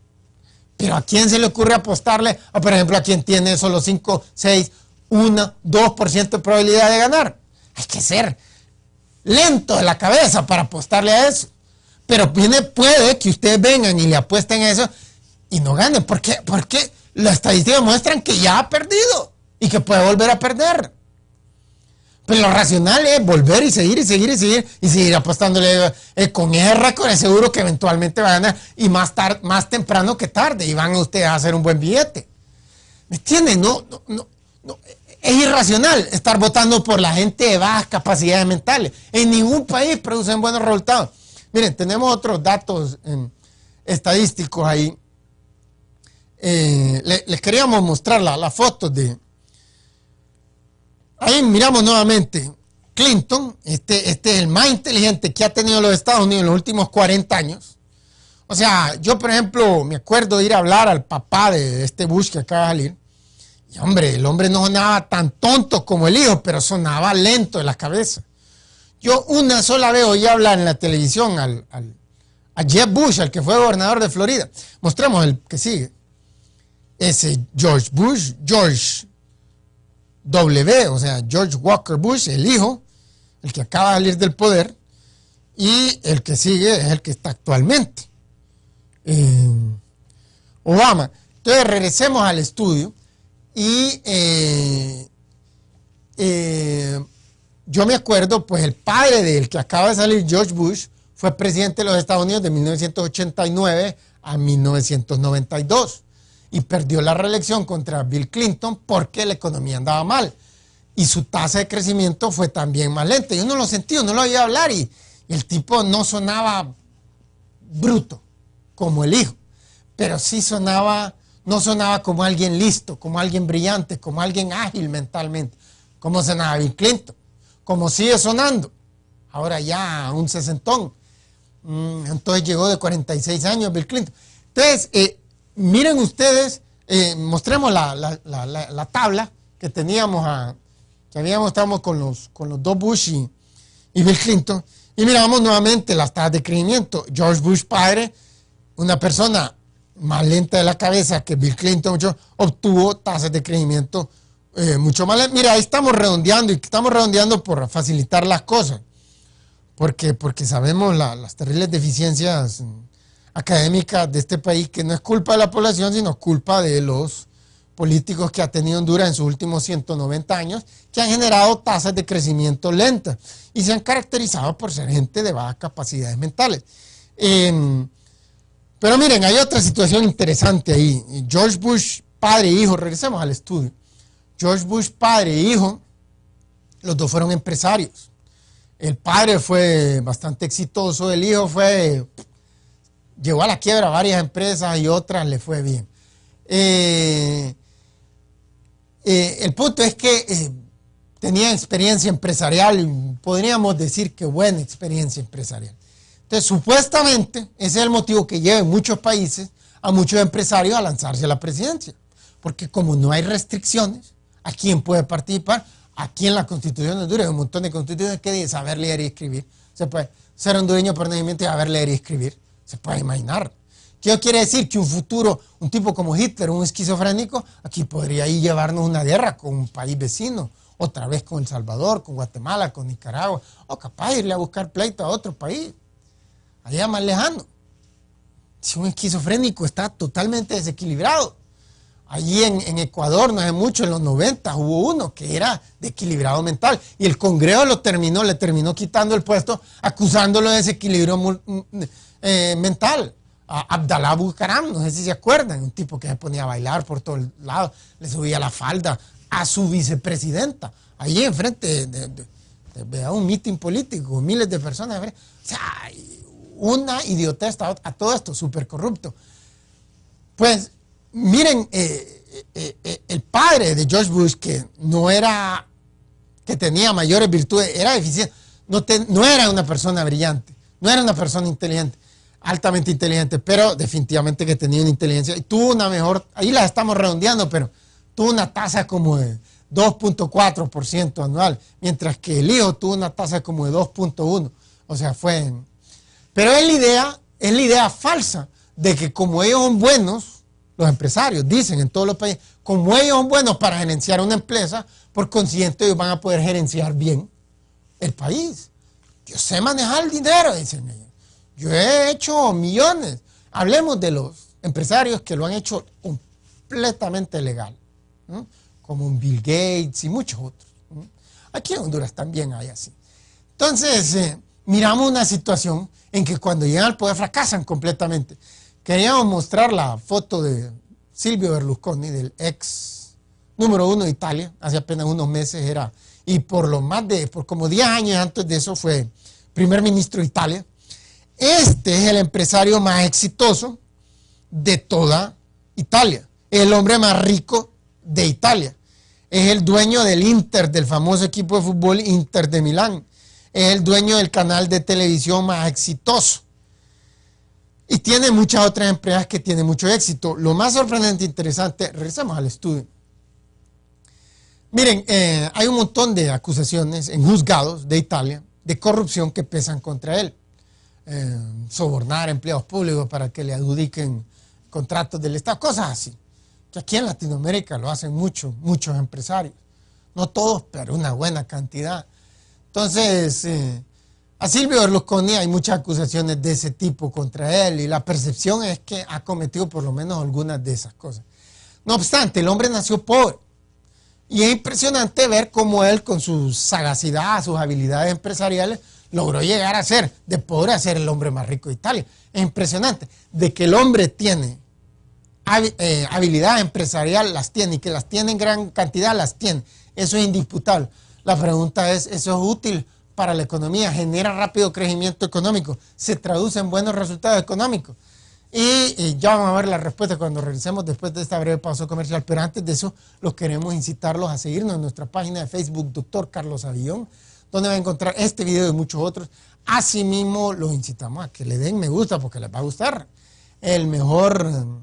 Pero ¿a quién se le ocurre apostarle? Por ejemplo, a quien tiene solo 5, 6, 1, 2% de probabilidad de ganar. Hay que ser lento de la cabeza para apostarle a eso. Pero puede que ustedes vengan y le apuesten a eso y no ganen. ¿Por qué? Porque las estadísticas muestran que ya ha perdido y que puede volver a perder. Pero lo racional es volver y seguir y seguir y seguir y seguir apostándole con ese récord, es seguro que eventualmente va a ganar y más temprano que tarde y van ustedes a hacer un buen billete. ¿Me entienden? No, es irracional estar votando por la gente de bajas capacidades mentales. En ningún país producen buenos resultados. Miren, tenemos otros datos estadísticos ahí. Les queríamos mostrar las fotos de... Ahí miramos nuevamente Clinton, este es el más inteligente que ha tenido los Estados Unidos en los últimos 40 años. O sea, yo por ejemplo me acuerdo de ir a hablar al papá de este Bush que acaba de salir. Y hombre, el hombre no sonaba tan tonto como el hijo, pero sonaba lento de la cabeza. Yo una sola vez oí hablar en la televisión a Jeb Bush, al que fue gobernador de Florida. Mostremos el que sigue. Ese George Bush, George W, o sea, George Walker Bush, el hijo, el que acaba de salir del poder, y el que sigue es el que está actualmente, Obama. Entonces regresemos al estudio y yo me acuerdo, pues el padre del que acaba de salir, George Bush, fue presidente de los Estados Unidos de 1989 a 1992. Y perdió la reelección contra Bill Clinton porque la economía andaba mal. Y su tasa de crecimiento fue también más lenta. Yo no lo sentí, no lo oía hablar y el tipo no sonaba bruto como el hijo. Pero sí no sonaba como alguien listo, como alguien brillante, como alguien ágil mentalmente. Como sonaba Bill Clinton. Como sigue sonando. Ahora ya un sesentón. Entonces llegó de 46 años Bill Clinton. Entonces... miren ustedes, mostremos la tabla que teníamos, estábamos con los dos Bush y Bill Clinton, y miramos nuevamente las tasas de crecimiento. George Bush padre, una persona más lenta de la cabeza que Bill Clinton, obtuvo tasas de crecimiento mucho más lentas. Mira, ahí estamos redondeando, y estamos redondeando por facilitar las cosas, porque sabemos las terribles deficiencias académica de este país, que no es culpa de la población, sino culpa de los políticos que ha tenido Honduras en sus últimos 190 años, que han generado tasas de crecimiento lentas y se han caracterizado por ser gente de bajas capacidades mentales. Pero miren, hay otra situación interesante ahí. George Bush, padre e hijo, regresemos al estudio. George Bush, padre e hijo, los dos fueron empresarios. El padre fue bastante exitoso, el hijo llegó a la quiebra varias empresas y otras le fue bien. El punto es que tenía experiencia empresarial, y podríamos decir que buena experiencia empresarial. Entonces, supuestamente, ese es el motivo que lleva en muchos países a muchos empresarios a lanzarse a la presidencia. Porque como no hay restricciones a quién puede participar, aquí en la Constitución de Honduras hay un montón de constituciones que dicen saber leer y escribir. Se puede ser hondureño por nacimiento y saber leer y escribir. Se puede imaginar. ¿Qué quiere decir? Que un futuro, un tipo como Hitler, un esquizofrénico, aquí podría ir llevarnos una guerra con un país vecino, otra vez con El Salvador, con Guatemala, con Nicaragua, o capaz de irle a buscar pleito a otro país, allá más lejano. Si un esquizofrénico está totalmente desequilibrado. Allí en Ecuador, no hace mucho, en los 90, hubo uno que era de equilibrado mental y el Congreso le terminó quitando el puesto, acusándolo de desequilibrio mental. A Abdalá Bucaram, no sé si se acuerdan, un tipo que se ponía a bailar por todos lados, le subía la falda a su vicepresidenta, allí enfrente de un mitin político, miles de personas. O sea, una idiotez a todo esto, súper corrupto. Pues miren, el padre de George Bush, que que tenía mayores virtudes, era deficiente, no era una persona brillante, no era una persona inteligente, altamente inteligente, pero definitivamente que tenía una inteligencia y tuvo una mejor, ahí la estamos redondeando, pero tuvo una tasa como de 2.4% anual, mientras que el hijo tuvo una tasa como de 2.1%, o sea, pero es la idea falsa de que como ellos son buenos, los empresarios dicen en todos los países, como ellos son buenos para gerenciar una empresa, por consiguiente ellos van a poder gerenciar bien el país. Yo sé manejar el dinero, dicen ellos. Yo he hecho millones. Hablemos de los empresarios que lo han hecho completamente legal, ¿no? Como un Bill Gates y muchos otros, ¿no? Aquí en Honduras también hay así. Entonces, miramos una situación en que cuando llegan al poder fracasan completamente. Queríamos mostrar la foto de Silvio Berlusconi, del ex número 1 de Italia, hace apenas unos meses era, y por como 10 años antes de eso fue primer ministro de Italia. Este es el empresario más exitoso de toda Italia, es el hombre más rico de Italia, es el dueño del Inter, del famoso equipo de fútbol Inter de Milán, es el dueño del canal de televisión más exitoso y tiene muchas otras empresas que tienen mucho éxito. Lo más sorprendente e interesante, regresamos al estudio. Miren, hay un montón de acusaciones en juzgados de Italia de corrupción que pesan contra él. Sobornar empleados públicos para que le adjudiquen contratos del Estado, cosas así. Que aquí en Latinoamérica lo hacen muchos empresarios. No todos, pero una buena cantidad. Entonces, a Silvio Berlusconi hay muchas acusaciones de ese tipo contra él y la percepción es que ha cometido por lo menos algunas de esas cosas. No obstante, el hombre nació pobre y es impresionante ver cómo él con su sagacidad, sus habilidades empresariales, logró llegar a ser, de pobre a ser el hombre más rico de Italia. Es impresionante. De que el hombre tiene habilidad empresarial, las tiene, y que las tiene en gran cantidad, las tiene. Eso es indisputable. La pregunta es, ¿eso es útil para la economía? ¿Genera rápido crecimiento económico? ¿Se traduce en buenos resultados económicos? Y ya vamos a ver la respuesta cuando regresemos después de esta breve pausa comercial. Pero antes de eso, los queremos incitarlos a seguirnos en nuestra página de Facebook, Dr. Carlos Avillón, donde va a encontrar este video y muchos otros. Asimismo, los incitamos a que le den me gusta porque les va a gustar. El mejor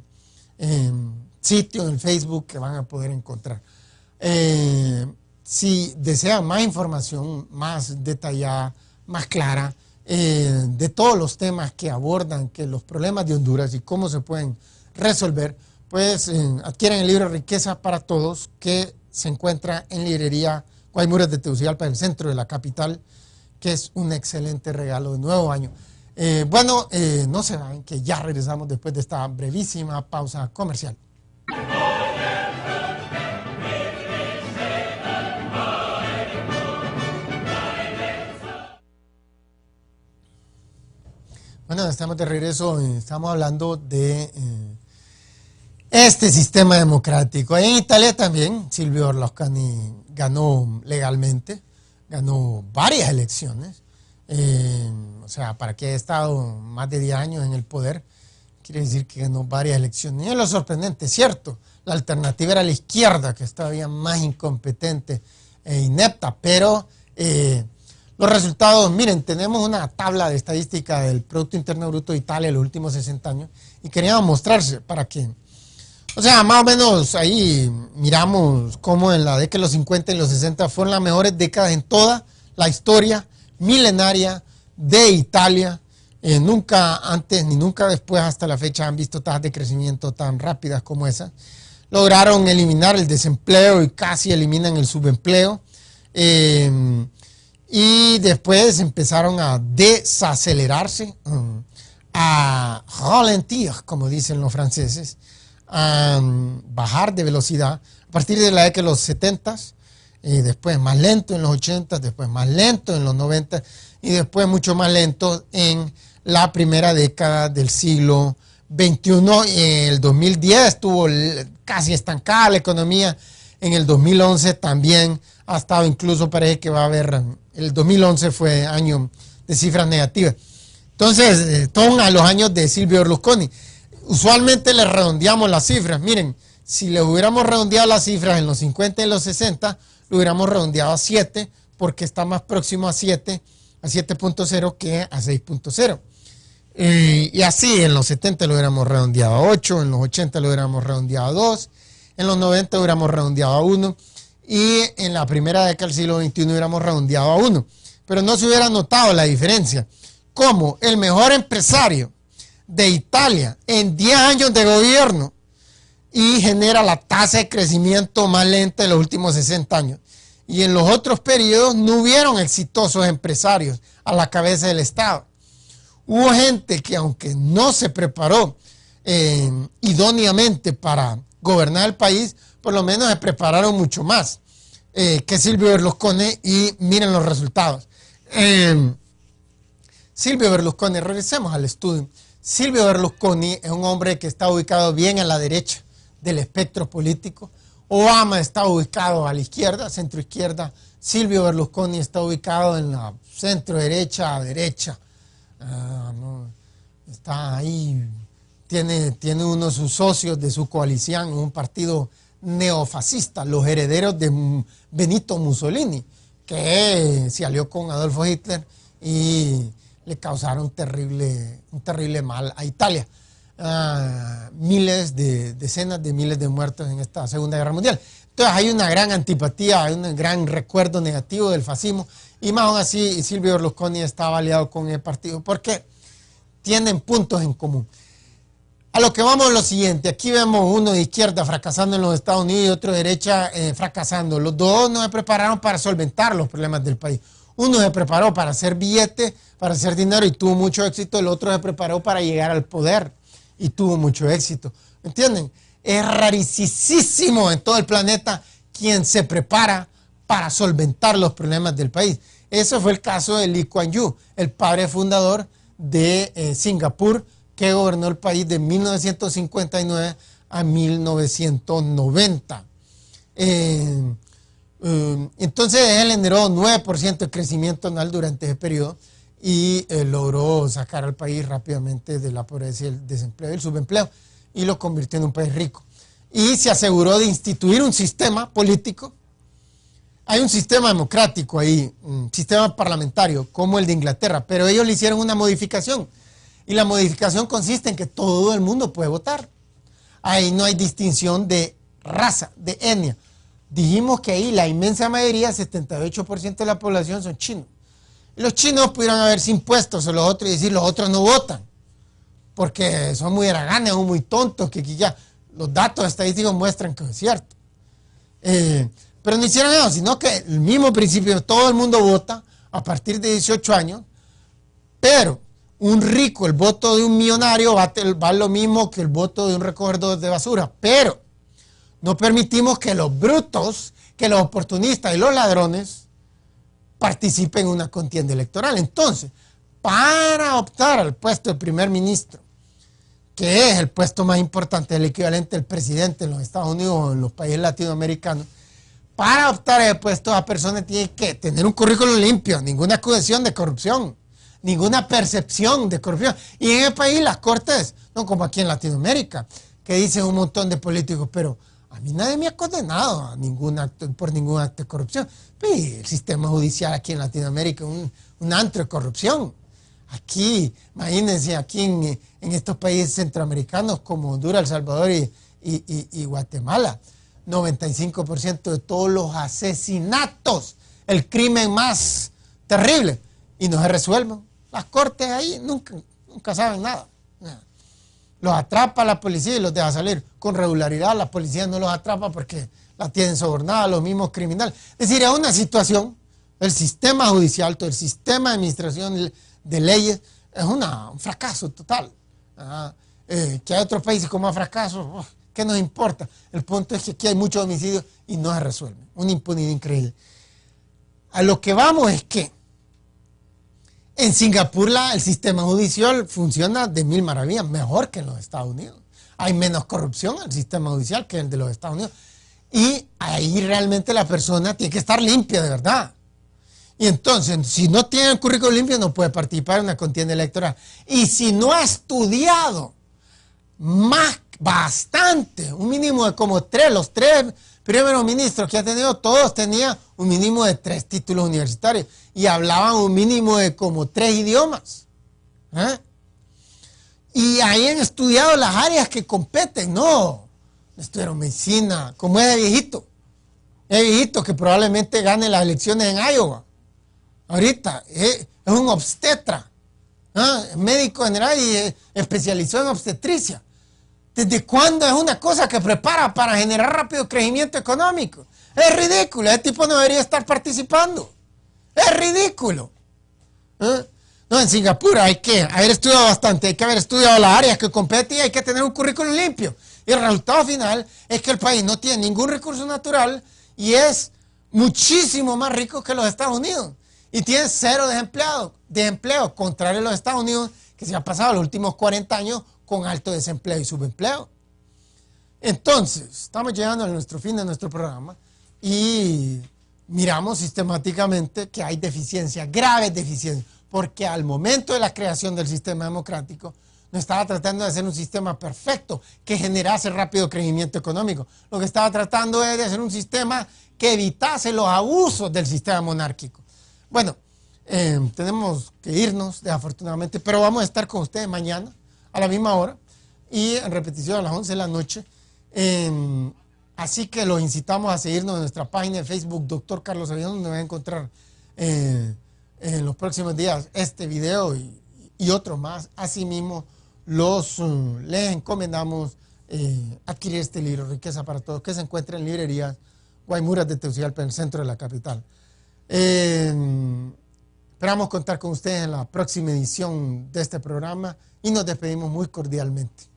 sitio en Facebook que van a poder encontrar. Si desean más información, más detallada, más clara, de todos los temas que abordan, que los problemas de Honduras y cómo se pueden resolver, pues adquieren el libro Riqueza para Todos, que se encuentra en librería Guaymuras de Tegucigalpa, en el centro de la capital, que es un excelente regalo de nuevo año. No se vayan, que ya regresamos después de esta brevísima pausa comercial. Bueno, estamos de regreso, estamos hablando de este sistema democrático. En Italia también Silvio Berlusconi ganó legalmente, ganó varias elecciones, o sea, para que haya estado más de 10 años en el poder, quiere decir que ganó varias elecciones. Y es lo sorprendente, cierto, la alternativa era la izquierda, que estaba más incompetente e inepta, pero los resultados, miren, tenemos una tabla de estadística del Producto Interno Bruto de Italia en los últimos 60 años y queríamos mostrarse para que, o sea, más o menos ahí miramos cómo en la década de los 50 y los 60 fueron las mejores décadas en toda la historia milenaria de Italia. Nunca antes ni nunca después hasta la fecha han visto tasas de crecimiento tan rápidas como esa. Lograron eliminar el desempleo y casi eliminan el subempleo. Y después empezaron a desacelerarse, a ralentir, como dicen los franceses, a bajar de velocidad a partir de la década de los 70, después más lento en los 80, después más lento en los 90 y después mucho más lento en la primera década del siglo XXI. En el 2010 estuvo casi estancada la economía, en el 2011 también ha estado, incluso parece que va a haber, el 2011 fue año de cifras negativas. Entonces, a los años de Silvio Berlusconi, usualmente le redondeamos las cifras. Miren, si le hubiéramos redondeado las cifras en los 50 y los 60, lo hubiéramos redondeado a 7, porque está más próximo a 7, a 7.0 que a 6.0. Y así, en los 70 lo hubiéramos redondeado a 8, en los 80 lo hubiéramos redondeado a 2, en los 90 lo hubiéramos redondeado a 1, y en la primera década del siglo XXI hubiéramos redondeado a 1. Pero no se hubiera notado la diferencia. Como el mejor empresario de Italia en 10 años de gobierno y genera la tasa de crecimiento más lenta de los últimos 60 años. Y en los otros periodos no hubieron exitosos empresarios a la cabeza del Estado. Hubo gente que, aunque no se preparó idóneamente para gobernar el país, por lo menos se prepararon mucho más. que Silvio Berlusconi, y miren los resultados. Silvio Berlusconi, regresemos al estudio. Silvio Berlusconi es un hombre que está ubicado bien a la derecha del espectro político. Obama está ubicado a la izquierda, centro-izquierda. Silvio Berlusconi está ubicado en la centro-derecha a derecha. No, está ahí, tiene uno de sus socios de su coalición, un partido neofascista, los herederos de Benito Mussolini, que se alió con Adolfo Hitler y le causaron un terrible mal a Italia. Decenas de miles de muertos en esta Segunda Guerra Mundial. Entonces hay una gran antipatía, hay un gran recuerdo negativo del fascismo, y más aún así Silvio Berlusconi estaba aliado con el partido porque tienen puntos en común. A lo que vamos es lo siguiente: aquí vemos uno de izquierda fracasando en los Estados Unidos y otro de derecha fracasando. Los dos no se prepararon para solventar los problemas del país. Uno se preparó para hacer billete, para hacer dinero y tuvo mucho éxito. El otro se preparó para llegar al poder y tuvo mucho éxito. ¿Me entienden? Es rarísimo en todo el planeta quien se prepara para solventar los problemas del país. Ese fue el caso de Lee Kuan Yew, el padre fundador de Singapur, que gobernó el país de 1959 a 1990. Entonces él generó 9% de crecimiento anual durante ese periodo y logró sacar al país rápidamente de la pobreza y el desempleo y el subempleo, y lo convirtió en un país rico. Y se aseguró de instituir un sistema político. Hay un sistema democrático ahí, un sistema parlamentario como el de Inglaterra, pero ellos le hicieron una modificación. Y la modificación consiste en que todo el mundo puede votar. Ahí no hay distinción de raza, de etnia. Dijimos que ahí la inmensa mayoría, 78% de la población, son chinos. Y los chinos pudieran haberse impuestos a los otros y decir: los otros no votan, porque son muy haraganes o muy tontos, que ya los datos estadísticos muestran que es cierto. Pero no hicieron eso, sino que el mismo principio: todo el mundo vota a partir de 18 años, pero un rico, el voto de un millonario va lo mismo que el voto de un recogedor de basura, pero no permitimos que los brutos, que los oportunistas y los ladrones participen en una contienda electoral. Entonces, para optar al puesto de primer ministro, que es el puesto más importante, el equivalente del presidente en los Estados Unidos o en los países latinoamericanos, para optar a ese puesto, la persona tiene que tener un currículum limpio, ninguna acusación de corrupción, ninguna percepción de corrupción. Y en el país las cortes, no como aquí en Latinoamérica, que dicen un montón de políticos, pero a mí nadie me ha condenado a por ningún acto de corrupción. Pero el sistema judicial aquí en Latinoamérica es un antro de corrupción. Aquí, imagínense, aquí en estos países centroamericanos como Honduras, El Salvador y Guatemala, 95% de todos los asesinatos, el crimen más terrible, y no se resuelven. Las cortes ahí nunca saben nada. Los atrapa la policía y los deja salir con regularidad. La policía no los atrapa porque la tienen sobornada, los mismos criminales. Es decir, es una situación, el sistema judicial, todo el sistema de administración de leyes, es un fracaso total. Que hay otros países con más fracasos, ¿qué nos importa? El punto es que aquí hay muchos homicidios y no se resuelven. Una impunidad increíble. A lo que vamos es que en Singapur el sistema judicial funciona de mil maravillas, mejor que en los Estados Unidos. Hay menos corrupción en el sistema judicial que el de los Estados Unidos. Y ahí realmente la persona tiene que estar limpia de verdad. Y entonces, si no tiene el currículum limpio, no puede participar en una contienda electoral. Y si no ha estudiado bastante, un mínimo de como los tres primeros ministros que ha tenido, todos tenían un mínimo de 3 títulos universitarios y hablaban un mínimo de como 3 idiomas. Y ahí han estudiado las áreas que competen. No, estudiaron medicina, como es de viejito. Es viejito que probablemente gane las elecciones en Iowa. Ahorita es un obstetra, médico general y especializó en obstetricia. ¿Desde cuándo es una cosa que prepara para generar rápido crecimiento económico? Es ridículo, ese tipo no debería estar participando. Es ridículo. No, en Singapur hay que haber estudiado bastante, hay que haber estudiado las áreas que compete y hay que tener un currículum limpio. Y el resultado final es que el país no tiene ningún recurso natural y es muchísimo más ricos que los Estados Unidos y tienen cero desempleo, contrario a los Estados Unidos, que se han pasado los últimos 40 años con alto desempleo y subempleo. Entonces, estamos llegando a nuestro fin de nuestro programa y miramos sistemáticamente que hay deficiencias, graves deficiencias, porque al momento de la creación del sistema democrático no estaba tratando de hacer un sistema perfecto que generase rápido crecimiento económico. Lo que estaba tratando es de hacer un sistema que evitase los abusos del sistema monárquico. Bueno, tenemos que irnos, desafortunadamente, pero vamos a estar con ustedes mañana a la misma hora y en repetición a las 11 de la noche. Así que los incitamos a seguirnos en nuestra página de Facebook, Dr. Carlos Avión, donde van a encontrar en los próximos días este video y otros más. Asimismo, les encomendamos adquirir este libro, Riqueza para Todos, que se encuentra en librerías Guaymuras de Tegucigalpa, en el centro de la capital. Esperamos contar con ustedes en la próxima edición de este programa y nos despedimos muy cordialmente.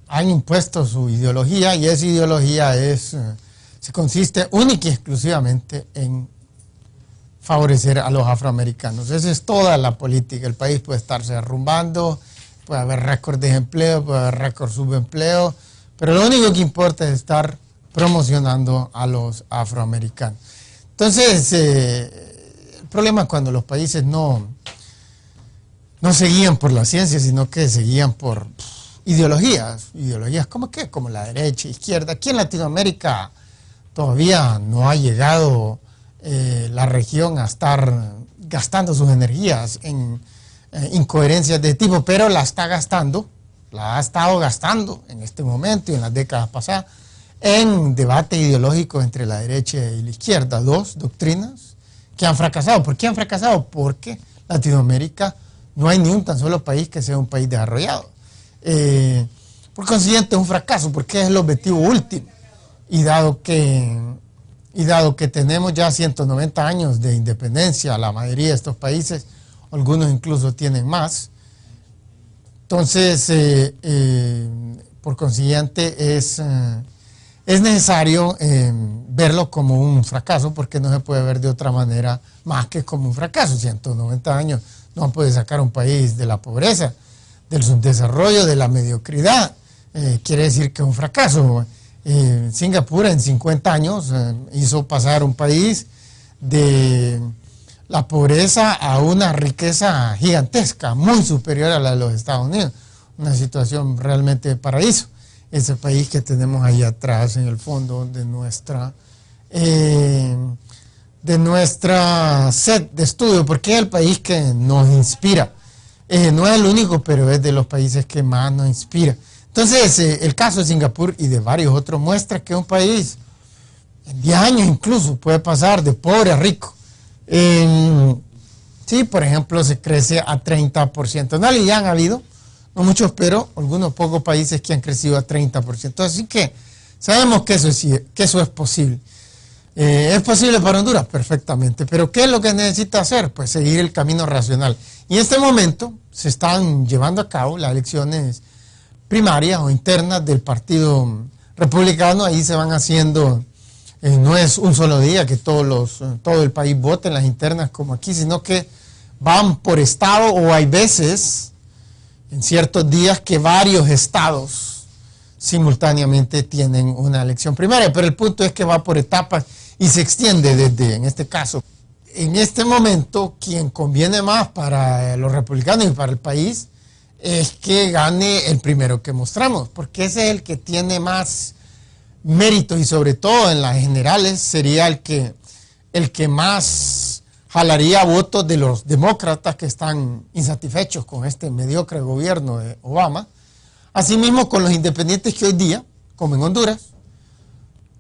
Han impuesto su ideología y esa ideología se consiste única y exclusivamente en favorecer a los afroamericanos. Esa es toda la política. El país puede estarse derrumbando, puede haber récord de empleo, puede haber récord subempleo, pero lo único que importa es estar promocionando a los afroamericanos. Entonces, el problema es cuando los países no se guían por la ciencia, sino que se guían por ideologías como qué, como la derecha, izquierda. Aquí en Latinoamérica todavía no ha llegado la región a estar gastando sus energías en incoherencias de tipo, pero la ha estado gastando en este momento y en las décadas pasadas en debate ideológico entre la derecha y la izquierda, dos doctrinas que han fracasado. ¿Por qué han fracasado? Porque Latinoamérica no hay ni un tan solo país que sea un país desarrollado. Por consiguiente es un fracaso porque es el objetivo último y dado que tenemos ya 190 años de independencia, la mayoría de estos países, algunos incluso tienen más, entonces por consiguiente es necesario verlo como un fracaso, porque no se puede ver de otra manera más que como un fracaso. 190 años no puede sacar a un país de la pobreza, del subdesarrollo, de la mediocridad. Quiere decir que es un fracaso. Singapur en 50 años hizo pasar un país de la pobreza a una riqueza gigantesca, muy superior a la de los Estados Unidos. Una situación realmente de paraíso. Ese país que tenemos ahí atrás en el fondo de nuestra set de estudio, porque es el país que nos inspira. No es el único, pero es de los países que más nos inspira. Entonces, el caso de Singapur y de varios otros muestra que un país en 10 años incluso puede pasar de pobre a rico. Sí, por ejemplo, se crece a 30%. No, ya han habido, no muchos, pero algunos pocos países que han crecido a 30%. Así que sabemos que eso es posible. ¿Es posible para Honduras? Perfectamente. Pero ¿qué es lo que necesita hacer? Pues seguir el camino racional. Y en este momento se están llevando a cabo las elecciones primarias o internas del Partido Republicano. Ahí se van haciendo, no es un solo día que todo el país vote en las internas como aquí, sino que van por estado, o hay veces, en ciertos días, que varios estados simultáneamente tienen una elección primaria. Pero el punto es que va por etapas y se extiende desde, en este caso, en este momento, quien conviene más para los republicanos y para el país es que gane el primero que mostramos, porque ese es el que tiene más méritos y sobre todo en las generales sería el que más jalaría votos de los demócratas que están insatisfechos con este mediocre gobierno de Obama. Asimismo, con los independientes que hoy día, como en Honduras,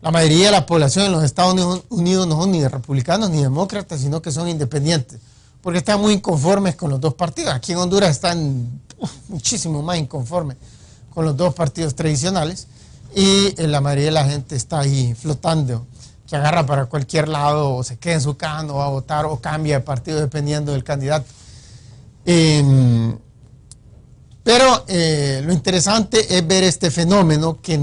la mayoría de la población en los Estados Unidos no son ni republicanos ni demócratas, sino que son independientes, porque están muy inconformes con los dos partidos. Aquí en Honduras están muchísimo más inconformes con los dos partidos tradicionales y la mayoría de la gente está ahí flotando que agarra para cualquier lado, o se queda en su casa, no va a votar, o cambia de partido dependiendo del candidato. Pero lo interesante es ver este fenómeno que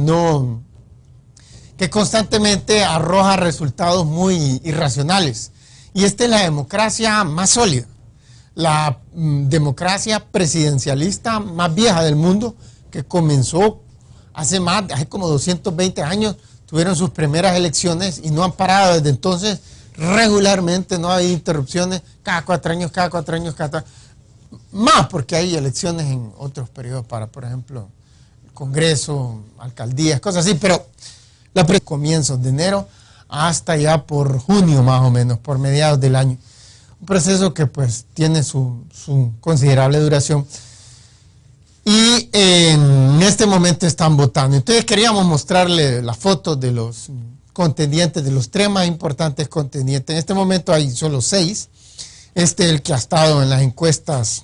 constantemente arroja resultados muy irracionales. Y esta es la democracia más sólida, la democracia presidencialista más vieja del mundo, que comenzó hace como 220 años, tuvieron sus primeras elecciones y no han parado desde entonces regularmente, no hay interrupciones, cada 4 años, más porque hay elecciones en otros periodos para, por ejemplo, el Congreso, alcaldías, cosas así, pero comienzos de enero hasta ya por junio más o menos, por mediados del año. Un proceso que pues tiene su considerable duración. Y en este momento están votando. Entonces queríamos mostrarle las fotos de los contendientes, de los 3 más importantes contendientes. En este momento hay solo 6. Este es el que ha estado en las encuestas,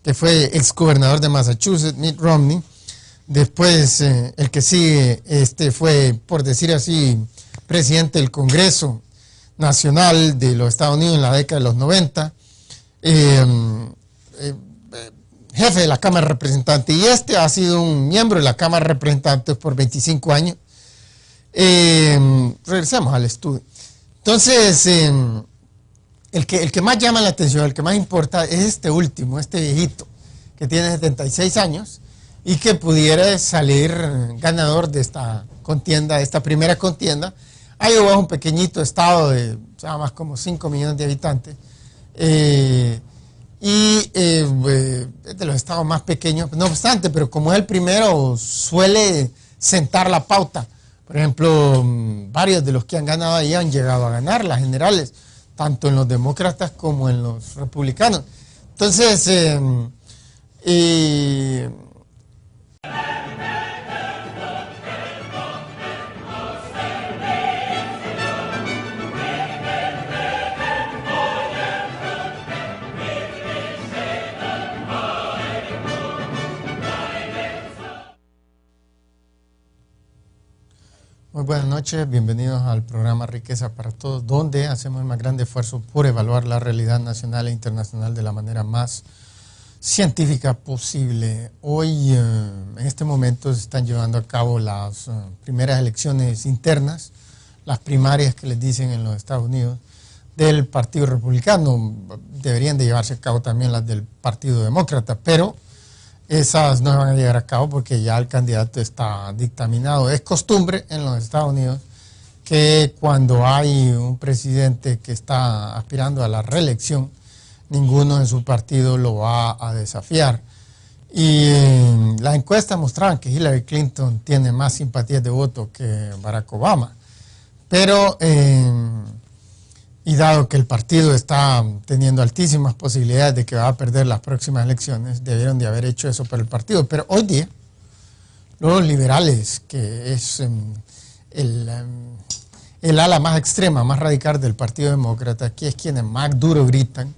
que fue exgobernador de Massachusetts, Mitt Romney. Después el que sigue fue, por decir así, presidente del Congreso Nacional de los Estados Unidos en la década de los 90. Jefe de la Cámara de Representantes, y este ha sido un miembro de la Cámara de Representantes por 25 años. Regresemos al estudio. Entonces, el que más llama la atención, el que más importa es este último, este viejito, que tiene 76 años y que pudiera salir ganador de esta contienda, de esta primera contienda. Iowa es un pequeñito estado de más como 5 millones de habitantes. Es de los estados más pequeños, no obstante, pero como es el primero, suele sentar la pauta. Por ejemplo, varios de los que han ganado ahí han llegado a ganar las generales, tanto en los demócratas como en los republicanos. Entonces, muy buenas noches, bienvenidos al programa Riqueza para Todos, donde hacemos el más grande esfuerzo por evaluar la realidad nacional e internacional de la manera más científica posible. Hoy, en este momento, se están llevando a cabo las primeras elecciones internas, las primarias que les dicen en los Estados Unidos, del Partido Republicano. Deberían de llevarse a cabo también las del Partido Demócrata, pero esas no van a llegar a cabo porque ya el candidato está dictaminado. Es costumbre en los Estados Unidos que cuando hay un presidente que está aspirando a la reelección, ninguno en su partido lo va a desafiar. Y las encuestas mostraban que Hillary Clinton tiene más simpatías de voto que Barack Obama. Pero, y dado que el partido está teniendo altísimas posibilidades de que va a perder las próximas elecciones, debieron de haber hecho eso por el partido. Pero hoy día, los liberales, que es el ala más extrema, más radical del Partido Demócrata, que es quienes más duro gritan,